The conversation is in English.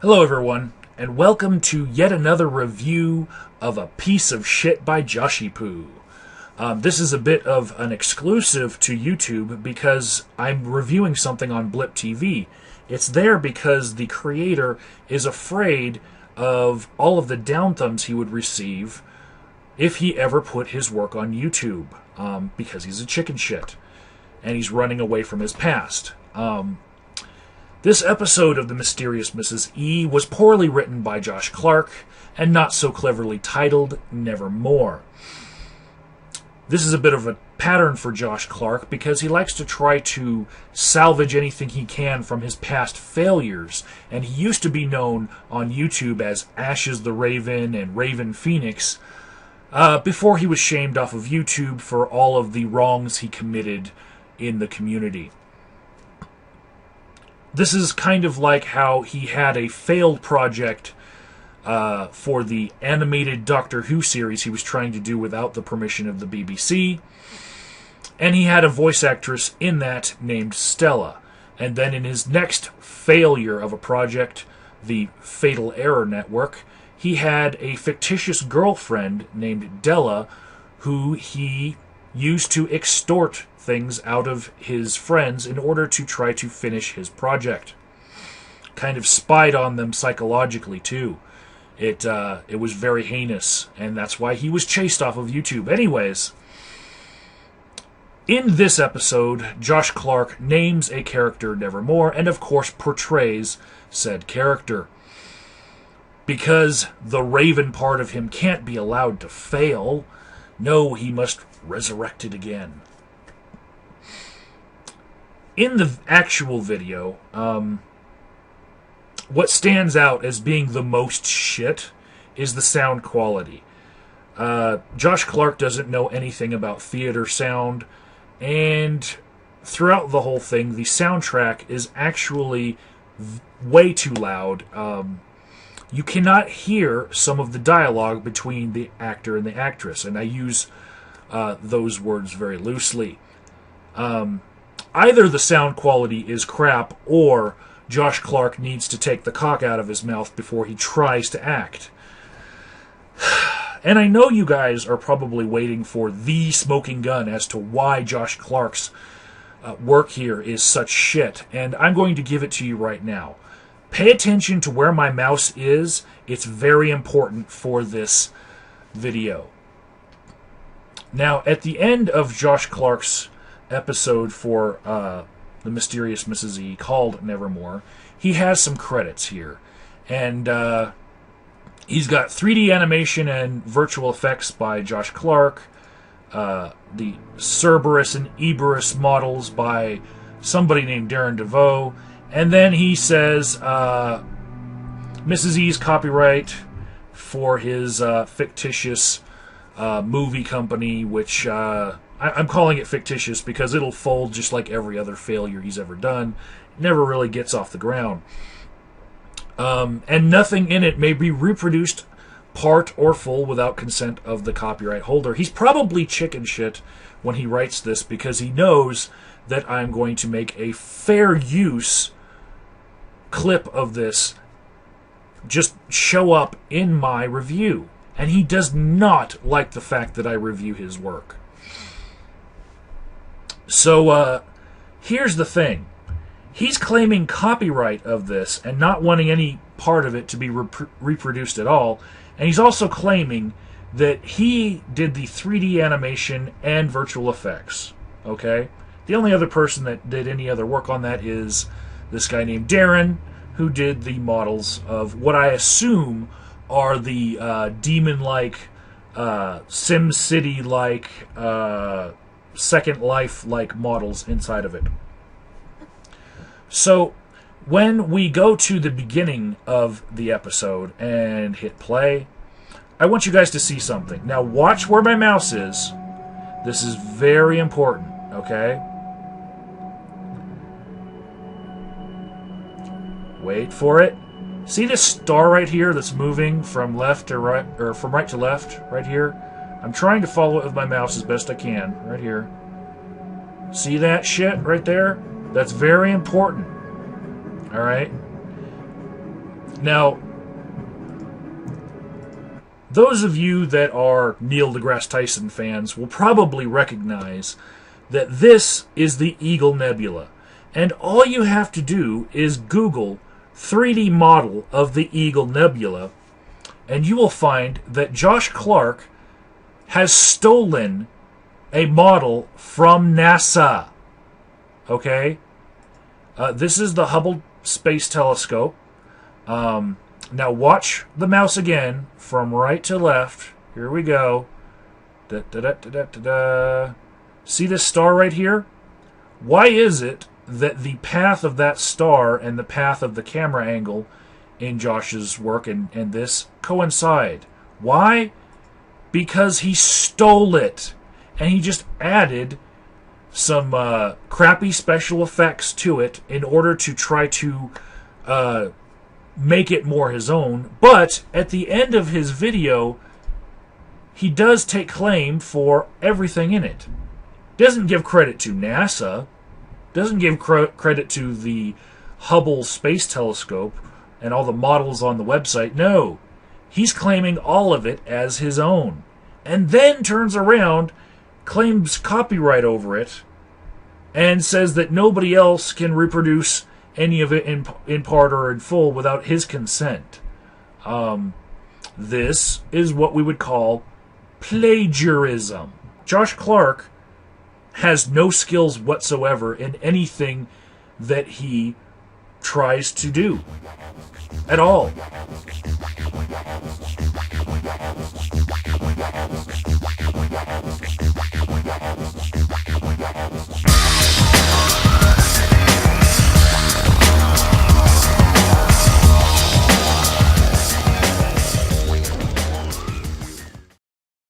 Hello everyone, and welcome to yet another review of A Piece of Shit by Joshy Poo. This is a bit of an exclusive to YouTube because I'm reviewing something on Blip TV. It's there because the creator is afraid of all of the down thumbs he would receive if he ever put his work on YouTube, because he's a chicken shit, and he's running away from his past. This episode of The Mysterious Mrs. E was poorly written by Josh Clark and not so cleverly titled Nevermore. This is a bit of a pattern for Josh Clark because he likes to try to salvage anything he can from his past failures, and he used to be known on YouTube as Ashes the Raven and Raven Phoenix before he was shamed off of YouTube for all of the wrongs he committed in the community. This is kind of like how he had a failed project for the animated Doctor Who series he was trying to do without the permission of the BBC. And he had a voice actress in that named Stella. And then in his next failure of a project, the Fatal Error Network, he had a fictitious girlfriend named Della who he used to extort things out of his friends in order to try to finish his project. Kind of spied on them psychologically too. It was very heinous, and that's why he was chased off of YouTube. Anyways, in this episode, Josh Clark names a character Nevermore, and of course portrays said character. Because the Raven part of him can't be allowed to fail, no, he must resurrect it again. In the actual video, what stands out as being the most shit is the sound quality. Josh Clark doesn't know anything about theater sound, and throughout the whole thing, the soundtrack is actually way too loud. You cannot hear some of the dialogue between the actor and the actress, and I use those words very loosely. Either the sound quality is crap, or Josh Clark needs to take the cock out of his mouth before he tries to act. And I know you guys are probably waiting for the smoking gun as to why Josh Clark's work here is such shit, and I'm going to give it to you right now. Pay attention to where my mouse is. It's very important for this video. Now, at the end of Josh Clark's episode for The Mysterious Mrs. E called Nevermore, he has some credits here. And he's got 3D animation and virtual effects by Josh Clark, the Cerberus and Eberus models by somebody named Darren DeVoe, and then he says Mrs. E's copyright for his fictitious movie company, which I'm calling it fictitious because it'll fold just like every other failure he's ever done. It never really gets off the ground. And nothing in it may be reproduced part or full without consent of the copyright holder. He's probably chicken shit when he writes this because he knows that I'm going to make a fair use clip of this just show up in my review. And he does not like the fact that I review his work. So, here's the thing. He's claiming copyright of this and not wanting any part of it to be reproduced at all. And he's also claiming that he did the 3D animation and virtual effects. Okay? The only other person that did any other work on that is this guy named Darren, who did the models of what I assume are the demon-like, SimCity-like, Second Life-like models inside of it. So, when we go to the beginning of the episode and hit play, I want you guys to see something. Now, watch where my mouse is. This is very important, okay? Wait for it. See this star right here that's moving from left to right, or from right to left, right here? I'm trying to follow it with my mouse as best I can, right here. See that shit right there? That's very important. Alright? Now, those of you that are Neil deGrasse Tyson fans will probably recognize that this is the Eagle Nebula. And all you have to do is Google 3D model of the Eagle Nebula, and you will find that Josh Clark has stolen a model from NASA. Okay? This is the Hubble Space Telescope. Now watch the mouse again from right to left. Here we go. See this star right here? Why is it that the path of that star and the path of the camera angle in Josh's work and this coincide? Why? Because he stole it. And he just added some crappy special effects to it in order to try to make it more his own. But at the end of his video, he does take claim for everything in it. Doesn't give credit to NASA. Doesn't give credit to the Hubble Space Telescope and all the models on the website. No. He's claiming all of it as his own. And then turns around, claims copyright over it, and says that nobody else can reproduce any of it in part or in full without his consent. This is what we would call plagiarism. Josh Clark has no skills whatsoever in anything that he tries to do at all.